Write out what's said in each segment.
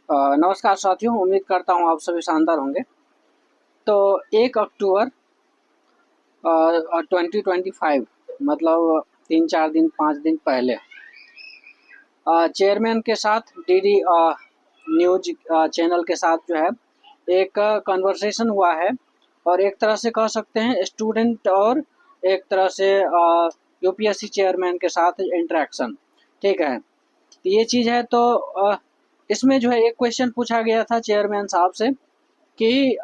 नमस्कार साथियों, उम्मीद करता हूँ आप सभी शानदार होंगे। तो 1 अक्टूबर 2025 मतलब 3-4 दिन 5 दिन पहले चेयरमैन के साथ डीडी न्यूज चैनल के साथ जो है एक कन्वर्सेशन हुआ है। और एक तरह से कह सकते हैं स्टूडेंट और एक तरह से यूपीएससी चेयरमैन के साथ इंटरेक्शन। ठीक है, तो ये चीज़ है। तो इसमें जो है एक क्वेश्चन पूछा गया था चेयरमैन साहब से कि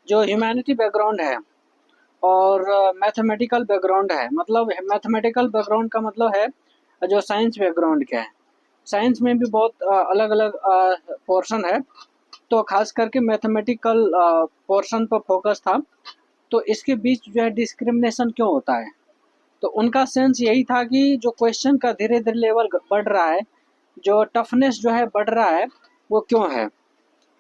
जो ह्यूमैनिटी बैकग्राउंड है और मैथमेटिकल बैकग्राउंड है, मतलब मैथमेटिकल बैकग्राउंड का मतलब है जो साइंस बैकग्राउंड का है। साइंस में भी बहुत अलग अलग पोर्शन है, तो खास करके मैथमेटिकल पोर्शन पर फोकस था। तो इसके बीच जो है डिस्क्रिमिनेशन क्यों होता है, तो उनका सेंस यही था कि जो क्वेश्चन का धीरे धीरे लेवल बढ़ रहा है, जो टफनेस जो है बढ़ रहा है, वो क्यों है।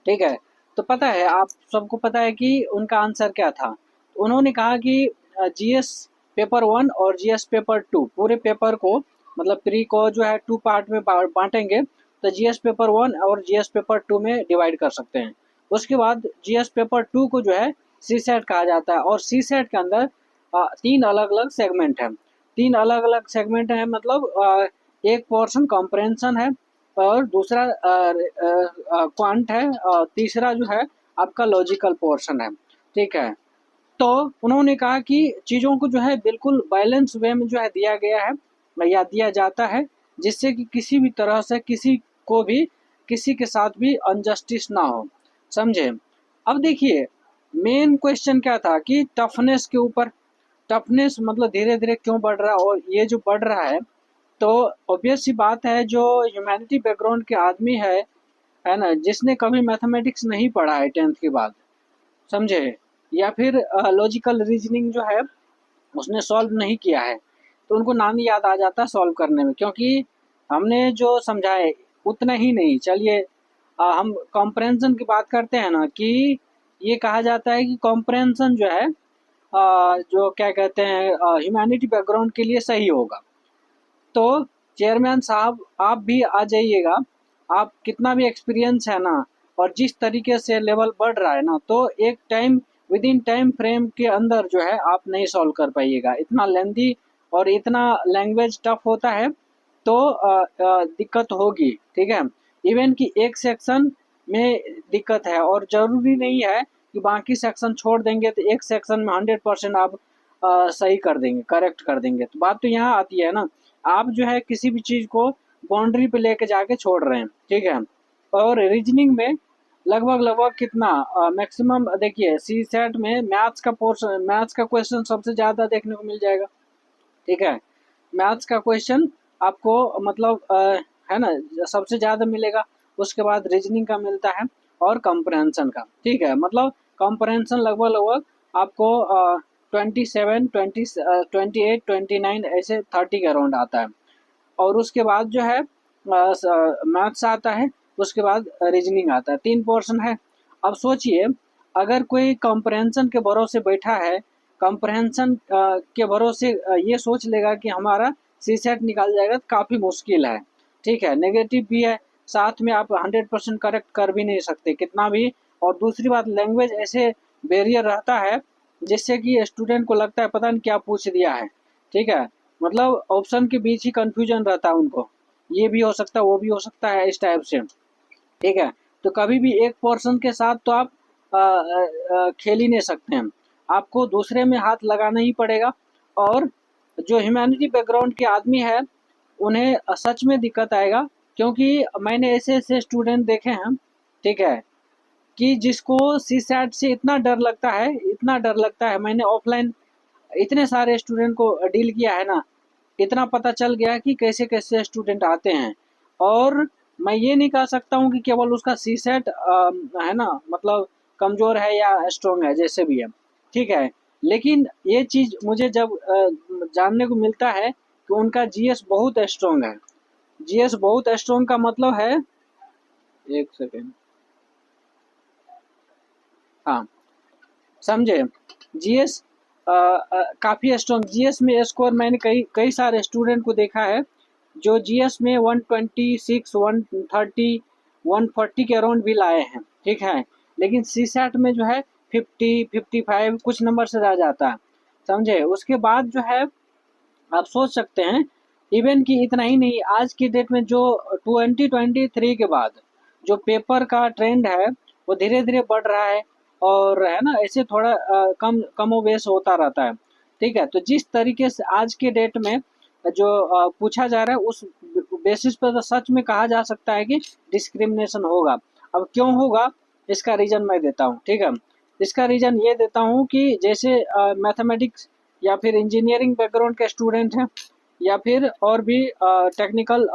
ठीक है, तो पता है, आप सबको पता है कि उनका आंसर क्या था। उन्होंने कहा कि जीएस पेपर 1 और जीएस पेपर 2 पूरे पेपर को, मतलब प्री को जो है 2 पार्ट में बांटेंगे, तो जीएस पेपर 1 और जीएस पेपर 2 में डिवाइड कर सकते हैं। उसके बाद जीएस पेपर 2 को जो है सी सेट कहा जाता है, और सी सेट के अंदर 3 अलग अलग सेगमेंट हैं। 3 अलग अलग सेगमेंट हैं, मतलब एक पोर्शन कॉम्प्रहेंशन है, और दूसरा क्वांट है, और तीसरा जो है आपका लॉजिकल पोर्शन है। ठीक है, तो उन्होंने कहा कि चीज़ों को जो है बिल्कुल बैलेंस वे में जो है दिया गया है या दिया जाता है, जिससे कि किसी भी तरह से किसी को भी, किसी के साथ भी अनजस्टिस ना हो। समझे। अब देखिए, मेन क्वेश्चन क्या था कि टफनेस के ऊपर। टफनेस मतलब धीरे धीरे क्यों बढ़ रहा है, और ये जो बढ़ रहा है, तो ऑब्वियस सी बात है, जो ह्यूमैनिटी बैकग्राउंड के आदमी है ना, जिसने कभी मैथमेटिक्स नहीं पढ़ा है 10th के बाद, समझे, या फिर लॉजिकल रीजनिंग जो है उसने सॉल्व नहीं किया है, तो उनको नाम ही याद आ जाता है सॉल्व करने में, क्योंकि हमने जो समझाए उतना ही नहीं। चलिए हम कॉम्प्रहेंशन की बात करते हैं ना, कि ये कहा जाता है कि कॉम्प्रहेंशन जो है जो क्या कहते हैं ह्यूमैनिटी बैकग्राउंड के लिए सही होगा। तो चेयरमैन साहब आप भी आ जाइएगा। आप कितना भी एक्सपीरियंस है ना, और जिस तरीके से लेवल बढ़ रहा है ना, तो एक time, with in time frame के अंदर जो है आप नहीं सॉल्व कर पाइएगा। इतना लेंदी और इतना लैंग्वेज टफ होता है, तो दिक्कत होगी। ठीक है, इवन कि एक सेक्शन में दिक्कत है, और ज़रूरी नहीं है कि बाकी सेक्शन छोड़ देंगे तो एक सेक्शन में 100% आप सही कर देंगे, करेक्ट कर देंगे। तो बात तो यहाँ आती है ना, आप जो है किसी भी चीज़ को बाउंड्री पे लेके जाके छोड़ रहे हैं। ठीक है, और रीजनिंग में लगभग लगभग कितना मैक्सिमम, देखिए सी सेट में मैथ्स का पोर्शन, मैथ्स का क्वेश्चन सबसे ज़्यादा देखने को मिल जाएगा। ठीक है, मैथ्स का क्वेश्चन आपको मतलब है ना, सबसे ज़्यादा मिलेगा। उसके बाद रीजनिंग का मिलता है, और कंप्रहेंशन का। ठीक है, मतलब कंप्रहेंशन लगभग लगभग आपको 27, 28, 29, ऐसे 30 के अराउंड आता है। और उसके बाद जो है मैथ्स आता है, उसके बाद रीजनिंग आता है। 3 पोर्शन है। अब सोचिए, अगर कोई कॉम्प्रहेंशन के भरोसे बैठा है, कॉम्प्रहेंशन के भरोसे ये सोच लेगा कि हमारा सी सेट निकाल जाएगा, तो काफ़ी मुश्किल है। ठीक है, नेगेटिव भी है, साथ में आप 100% करेक्ट कर भी नहीं सकते कितना भी। और दूसरी बात, लैंग्वेज ऐसे बैरियर रहता है जिससे कि स्टूडेंट को लगता है पता नहीं क्या पूछ दिया है। ठीक है, मतलब ऑप्शन के बीच ही कंफ्यूजन रहता है उनको, ये भी हो सकता है वो भी हो सकता है, इस टाइप से। ठीक है, तो कभी भी एक पोर्शन के साथ तो आप खेल ही नहीं सकते हैं, आपको दूसरे में हाथ लगाना ही पड़ेगा। और जो ह्यूमैनिटी बैकग्राउंड के आदमी है, उन्हें सच में दिक्कत आएगा, क्योंकि मैंने ऐसे ऐसे स्टूडेंट देखे हैं। ठीक है, कि जिसको सी सैट से इतना डर लगता है, इतना डर लगता है, मैंने ऑफलाइन इतने सारे स्टूडेंट को डील किया है ना, इतना पता चल गया कि कैसे कैसे स्टूडेंट आते हैं। और मैं ये नहीं कह सकता हूँ कि केवल उसका सी सेट है ना, मतलब कमज़ोर है या स्ट्रॉन्ग है, जैसे भी है। ठीक है, लेकिन ये चीज़ मुझे जब जानने को मिलता है कि उनका जीएस बहुत स्ट्रॉन्ग है। जीएस बहुत स्ट्रॉन्ग का मतलब है, एक सेकेंड, हाँ, समझे, जीएस काफ़ी स्ट्रॉन्ग। जीएस में स्कोर मैंने कई कई सारे स्टूडेंट को देखा है, जो जीएस में 126, 130, 140 के अराउंड भी लाए हैं, ठीक है। लेकिन सी सेट में जो है 50, 55 कुछ नंबर से रह जाता है, समझे। उसके बाद जो है आप सोच सकते हैं, इवन कि इतना ही नहीं, आज की डेट में जो 2023 के बाद जो पेपर का ट्रेंड है वो धीरे धीरे बढ़ रहा है, और है ना, ऐसे थोड़ा कम कमोबेश होता रहता है, ठीक है। तो जिस तरीके से आज के डेट में जो पूछा जा रहा है, उस बेसिस पर तो सच में कहा जा सकता है कि डिस्क्रिमिनेशन होगा। अब क्यों होगा, इसका रीजन मैं देता हूँ, ठीक है। इसका रीजन ये देता हूँ कि जैसे मैथमेटिक्स या फिर इंजीनियरिंग बैकग्राउंड के स्टूडेंट हैं, या फिर और भी टेक्निकल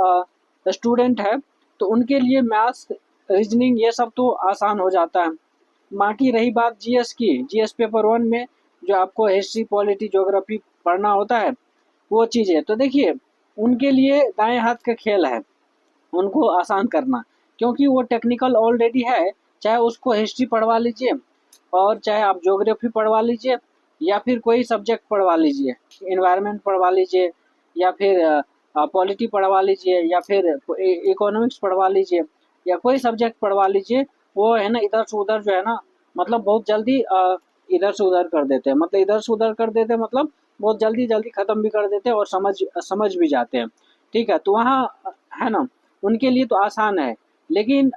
स्टूडेंट है, तो उनके लिए मैथ्स, रीजनिंग ये सब तो आसान हो जाता है। बाकी रही बात जीएस की, जीएस पेपर 1 में जो आपको हिस्ट्री, पॉलिटी, ज्योग्राफी पढ़ना होता है, वो चीज़ें तो देखिए उनके लिए दाएं हाथ का खेल है उनको आसान करना, क्योंकि वो टेक्निकल ऑलरेडी है। चाहे उसको हिस्ट्री पढ़वा लीजिए, और चाहे आप ज्योग्राफी पढ़वा लीजिए, या फिर कोई सब्जेक्ट पढ़वा लीजिए, इन्वायरमेंट पढ़वा लीजिए, या फिर पॉलिटी पढ़वा लीजिए, या फिर इकोनॉमिक्स पढ़वा लीजिए, या कोई सब्जेक्ट पढ़वा लीजिए, वो है ना इधर से उधर जो है ना, मतलब बहुत जल्दी इधर से उधर कर देते हैं, मतलब इधर से उधर कर देते हैं, मतलब बहुत जल्दी जल्दी ख़त्म भी कर देते हैं और समझ समझ भी जाते हैं, ठीक है। तो वहाँ है ना, उनके लिए तो आसान है। लेकिन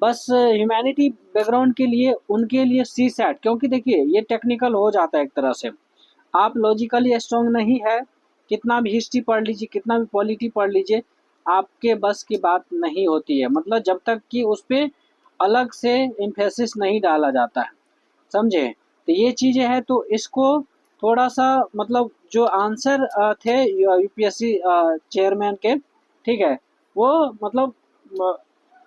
बस ह्यूमैनिटी बैकग्राउंड के लिए, उनके लिए सी सेट, क्योंकि देखिए ये टेक्निकल हो जाता है एक तरह से। आप लॉजिकली स्ट्रांग नहीं है, कितना भी हिस्ट्री पढ़ लीजिए, कितना भी पॉलिटी पढ़ लीजिए, आपके बस की बात नहीं होती है, मतलब जब तक कि उस पे अलग से इम्फेसिस नहीं डाला जाता है, समझे। तो ये चीज़ें हैं, तो इसको थोड़ा सा, मतलब जो आंसर थे यूपीएससी चेयरमैन के, ठीक है, वो मतलब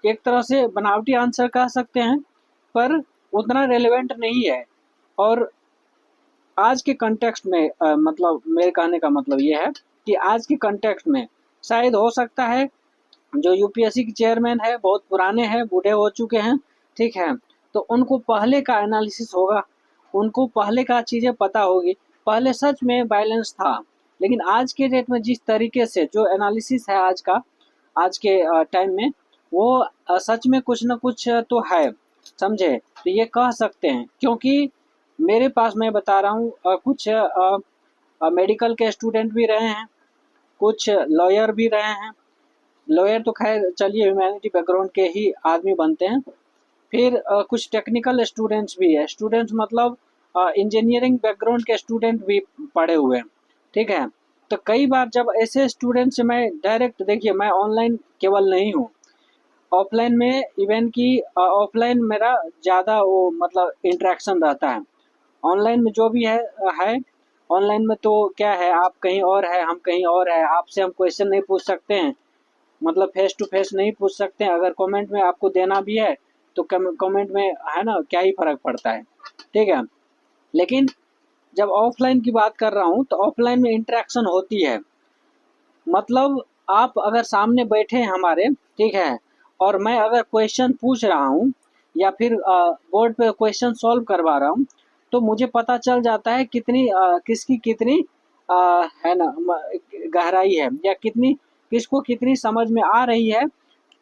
एक तरह से बनावटी आंसर कह सकते हैं, पर उतना रेलेवेंट नहीं है। और आज के कंटेक्स्ट में मतलब मेरे कहने का मतलब ये है कि आज के कंटेक्स्ट में शायद हो सकता है जो यूपीएससी के चेयरमैन है बहुत पुराने हैं, बूढ़े हो चुके हैं, ठीक है। तो उनको पहले का एनालिसिस होगा, उनको पहले का चीज़ें पता होगी, पहले सच में बैलेंस था। लेकिन आज के डेट में जिस तरीके से जो एनालिसिस है आज का, आज के टाइम में, वो सच में कुछ ना कुछ तो है, समझे। तो ये कह सकते हैं, क्योंकि मेरे पास मैं बता रहा हूँ कुछ मेडिकल के स्टूडेंट भी रहे हैं, कुछ लॉयर भी रहे हैं। लॉयर तो खैर चलिए ह्यूमैनिटी बैकग्राउंड के ही आदमी बनते हैं। फिर कुछ टेक्निकल स्टूडेंट्स भी है, स्टूडेंट्स मतलब इंजीनियरिंग बैकग्राउंड के स्टूडेंट भी पढ़े हुए हैं, ठीक है। तो कई बार जब ऐसे स्टूडेंट से मैं डायरेक्ट, देखिए मैं ऑनलाइन केवल नहीं हूँ, ऑफलाइन में, इवन कि ऑफलाइन मेरा ज़्यादा वो मतलब इंटरेक्शन रहता है। ऑनलाइन में जो भी है, ऑनलाइन में तो क्या है, आप कहीं और है, हम कहीं और है, आपसे हम क्वेश्चन नहीं पूछ सकते हैं, मतलब फेस टू फेस नहीं पूछ सकते हैं। अगर कमेंट में आपको देना भी है तो कमेंट में है ना, क्या ही फर्क पड़ता है, ठीक है। लेकिन जब ऑफलाइन की बात कर रहा हूँ, तो ऑफलाइन में इंटरेक्शन होती है, मतलब आप अगर सामने बैठे हैं हमारे, ठीक है, और मैं अगर क्वेश्चन पूछ रहा हूँ, या फिर बोर्ड पे क्वेश्चन सॉल्व करवा रहा हूँ, तो मुझे पता चल जाता है कितनी किसकी कितनी है ना गहराई है, या कितनी किसको कितनी समझ में आ रही है,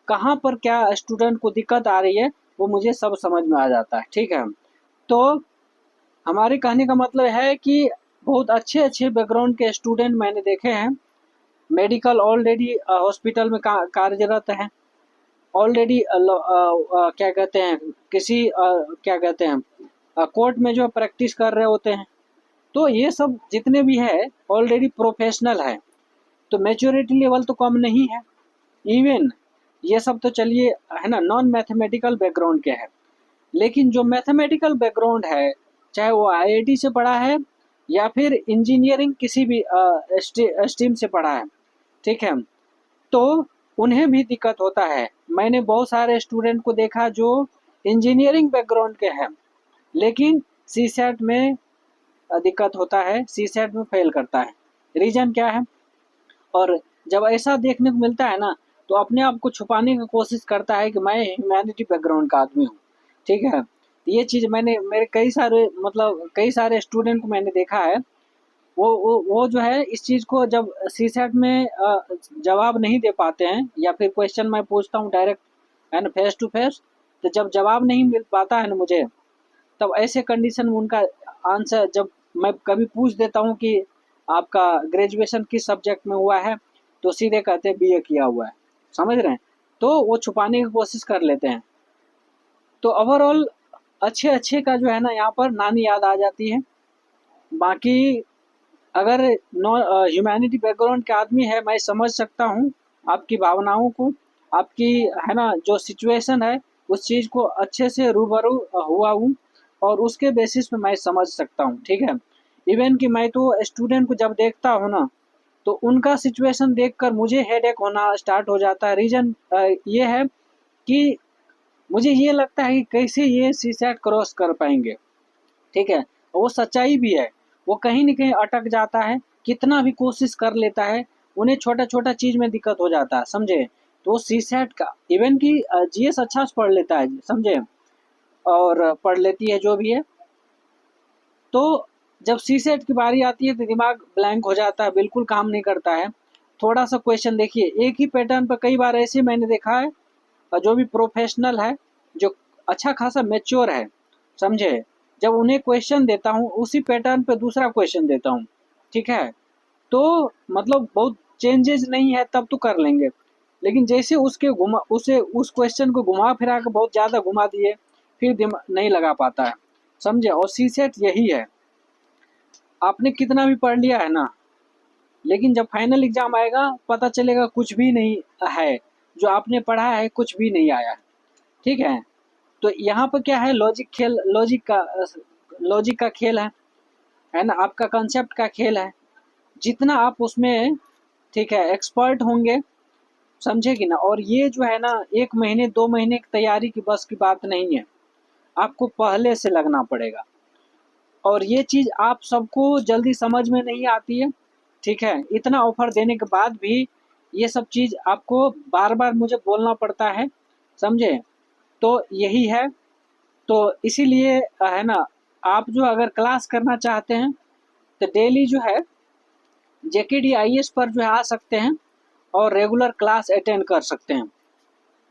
कहाँ पर क्या स्टूडेंट को दिक्कत आ रही है, वो मुझे सब समझ में आ जाता है, ठीक है। तो हमारे कहने का मतलब है कि बहुत अच्छे अच्छे बैकग्राउंड के स्टूडेंट मैंने देखे हैं, मेडिकल ऑलरेडी हॉस्पिटल में कार्यरत हैं, ऑलरेडी क्या कहते हैं, किसी क्या कहते हैं कोर्ट में जो प्रैक्टिस कर रहे होते हैं। तो ये सब जितने भी है ऑलरेडी प्रोफेशनल है, तो मैच्योरिटी लेवल तो कम नहीं है। इवन ये सब तो चलिए है ना, नॉन मैथमेटिकल बैकग्राउंड के हैं। लेकिन जो मैथमेटिकल बैकग्राउंड है, चाहे वो आईआईटी से पढ़ा है, या फिर इंजीनियरिंग किसी भी स्ट्रीम से पढ़ा है, ठीक है, तो उन्हें भी दिक्कत होता है। मैंने बहुत सारे स्टूडेंट को देखा जो इंजीनियरिंग बैकग्राउंड के हैं, लेकिन सी सेट में दिक्कत होता है, सी सेट में फेल करता है। रीज़न क्या है? और जब ऐसा देखने को मिलता है ना, तो अपने आप को छुपाने की कोशिश करता है कि मैं ह्यूमैनिटी बैकग्राउंड का आदमी हूँ, ठीक है। ये चीज़ मैंने मेरे कई सारे मतलब कई सारे स्टूडेंट को मैंने देखा है, वो जो है इस चीज़ को जब सीसेट में जवाब नहीं दे पाते हैं, या फिर क्वेश्चन मैं पूछता हूँ डायरेक्ट है ना, फेस टू फेस। तो जब जवाब नहीं मिल पाता है ना मुझे, तब ऐसे कंडीशन में उनका आंसर जब मैं कभी पूछ देता हूँ कि आपका ग्रेजुएशन किस सब्जेक्ट में हुआ है, तो सीधे कहते हैं बीए किया हुआ है। समझ रहे हैं? तो वो छुपाने की कोशिश कर लेते हैं। तो ओवरऑल अच्छे अच्छे का जो है ना यहाँ पर नानी याद आ जाती है। बाकी अगर नॉन ह्यूमैनिटी बैकग्राउंड के आदमी है, मैं समझ सकता हूँ आपकी भावनाओं को, आपकी है ना जो सिचुएशन है, उस चीज़ को अच्छे से रूबरू हुआ हूँ, और उसके बेसिस पे मैं समझ सकता हूँ। ठीक है? इवन कि मैं तो स्टूडेंट को जब देखता हूँ ना, तो उनका सिचुएशन देखकर मुझे हेडेक होना स्टार्ट हो जाता है। रीज़न ये है कि मुझे ये लगता है कि कैसे ये सीसैट क्रॉस कर पाएंगे। ठीक है? वो सच्चाई भी है। वो कहीं न कहीं अटक जाता है, कितना भी कोशिश कर लेता है, उन्हें छोटा-छोटा चीज़ में दिक्कत हो जाता है, समझे? तो सीसैट का इवन कि जीएस अच्छा से पढ़ लेता है, समझे? और पढ़ लेती है जो भी है। तो जब सीसेट की बारी आती है तो दिमाग ब्लैंक हो जाता है, बिल्कुल काम नहीं करता है। थोड़ा-सा क्वेश्चन देखिए, एक ही पैटर्न पर कई बार ऐसे मैंने देखा है, जो भी प्रोफेशनल है, जो अच्छा खासा मैच्योर है, समझे? जब उन्हें क्वेश्चन देता हूँ, उसी पैटर्न पे दूसरा क्वेश्चन देता हूँ, ठीक है? तो मतलब बहुत चेंजेस नहीं है तब तो कर लेंगे। लेकिन जैसे उसे उस क्वेश्चन को घुमा फिरा के बहुत ज़्यादा घुमा दिए, फिर नहीं लगा पाता है, समझे? और सीसेट यही है, आपने कितना भी पढ़ लिया है ना, लेकिन जब फाइनल एग्जाम आएगा पता चलेगा कुछ भी नहीं है, जो आपने पढ़ा है कुछ भी नहीं आया। ठीक है? तो यहाँ पर क्या है, लॉजिक का खेल है ना, आपका कंसेप्ट का खेल है। जितना आप उसमें, ठीक है, एक्सपर्ट होंगे, समझे कि ना। और ये जो है ना 1 महीने 2 महीने की तैयारी की बस की बात नहीं है, आपको पहले से लगना पड़ेगा। और ये चीज़ आप सबको जल्दी समझ में नहीं आती है। ठीक है? इतना ऑफ़र देने के बाद भी ये सब चीज़ आपको बार-बार मुझे बोलना पड़ता है, समझे? तो यही है। तो इसीलिए है ना, आप जो अगर क्लास करना चाहते हैं, तो डेली जो है जेकेडी आईएएस पर जो है आ सकते हैं और रेगुलर क्लास अटेंड कर सकते हैं,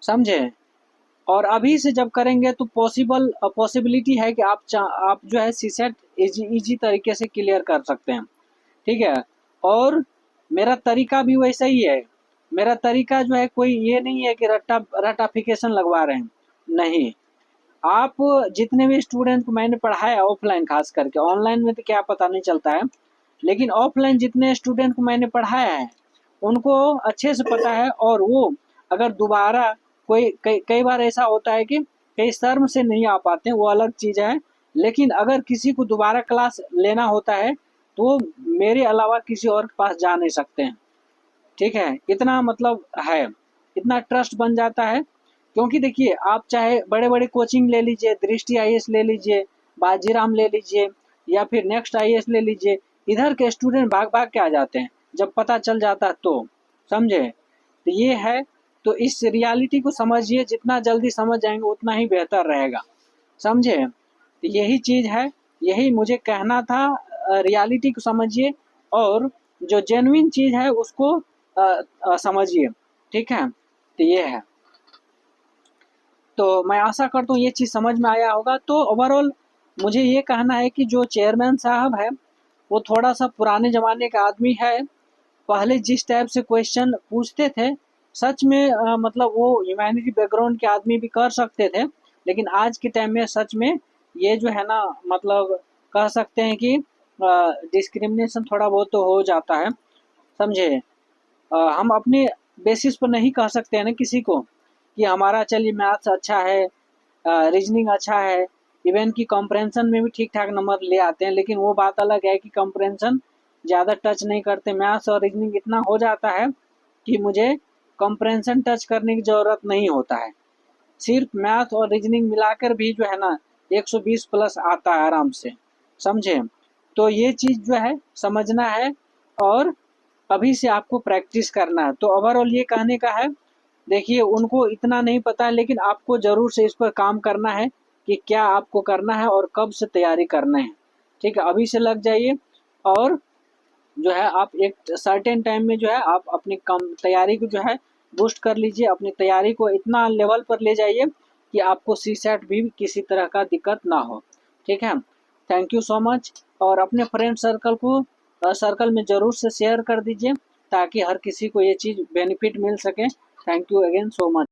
समझे? और अभी से जब करेंगे तो पॉसिबिलिटी है कि आप जो है सीसेट इजी तरीके से क्लियर कर सकते हैं। ठीक है? और मेरा तरीका भी वैसा ही है। मेरा तरीका जो है कोई ये नहीं है कि रट्टाफिकेशन लगवा रहे हैं, नहीं। आप जितने भी स्टूडेंट को मैंने पढ़ाया ऑफलाइन, खास करके ऑनलाइन में तो क्या पता नहीं चलता है, लेकिन ऑफलाइन जितने स्टूडेंट को मैंने पढ़ाया है उनको अच्छे से पता है। और वो अगर दोबारा कोई कई बार ऐसा होता है कि कई शर्म से नहीं आ पाते हैं, वो अलग चीज़ है। लेकिन अगर किसी को दोबारा क्लास लेना होता है तो वो मेरे अलावा किसी और के पास जा नहीं सकते हैं। ठीक है? इतना मतलब है, इतना ट्रस्ट बन जाता है। क्योंकि देखिए, आप चाहे बड़े-बड़े कोचिंग ले लीजिए, दृष्टि आईएएस ले लीजिए, बाजीराम ले लीजिए, या फिर नेक्स्ट आईएएस ले लीजिए, इधर के स्टूडेंट भाग-भाग के आ जाते हैं, जब पता चल जाता है तो, समझे? तो ये है। तो इस रियलिटी को समझिए, जितना जल्दी समझ जाएँगे उतना ही बेहतर रहेगा, समझे? तो यही चीज़ है, यही मुझे कहना था। रियलिटी को समझिए और जो जेन्युइन चीज़ है उसको समझिए। ठीक है? तो ये है। तो मैं आशा करता हूँ ये चीज़ समझ में आया होगा। तो ओवरऑल मुझे ये कहना है कि जो चेयरमैन साहब है, वो थोड़ा-सा पुराने ज़माने का आदमी है। पहले जिस टाइप से क्वेश्चन पूछते थे, सच में मतलब वो ह्यूमैनिटी बैकग्राउंड के आदमी भी कर सकते थे। लेकिन आज के टाइम में सच में ये जो है ना, मतलब कह सकते हैं कि डिस्क्रिमिनेशन थोड़ा बहुत तो हो जाता है, समझे? हम अपने बेसिस पर नहीं कह सकते हैं ना किसी को कि हमारा चलिए मैथ्स अच्छा है, रीजनिंग अच्छा है, इवन कि कॉम्प्रहेंशन में भी ठीक ठाक नंबर ले आते हैं। लेकिन वो बात अलग है कि कॉम्प्रहेंशन ज़्यादा टच नहीं करते, मैथ्स और रीजनिंग इतना हो जाता है कि मुझे कॉम्प्रहेंशन टच करने की ज़रूरत नहीं होता है। सिर्फ मैथ और रीजनिंग मिलाकर भी जो है ना 120 प्लस आता है आराम से, समझे? तो ये चीज़ जो है समझना है, और अभी से आपको प्रैक्टिस करना है। तो ओवरऑल ये कहने का है, देखिए उनको इतना नहीं पता है, लेकिन आपको ज़रूर से इस पर काम करना है कि क्या आपको करना है और कब से तैयारी करना है। ठीक है? अभी से लग जाइए, और जो है आप एक सर्टेन टाइम में जो है आप अपनी कम तैयारी को जो है बूस्ट कर लीजिए, अपनी तैयारी को इतना लेवल पर ले जाइए कि आपको सीसेट भी किसी तरह का दिक्कत ना हो। ठीक है, थैंक यू सो मच। और अपने फ्रेंड सर्कल में ज़रूर से शेयर कर दीजिए ताकि हर किसी को ये चीज़ बेनिफिट मिल सके। Thank you again so much.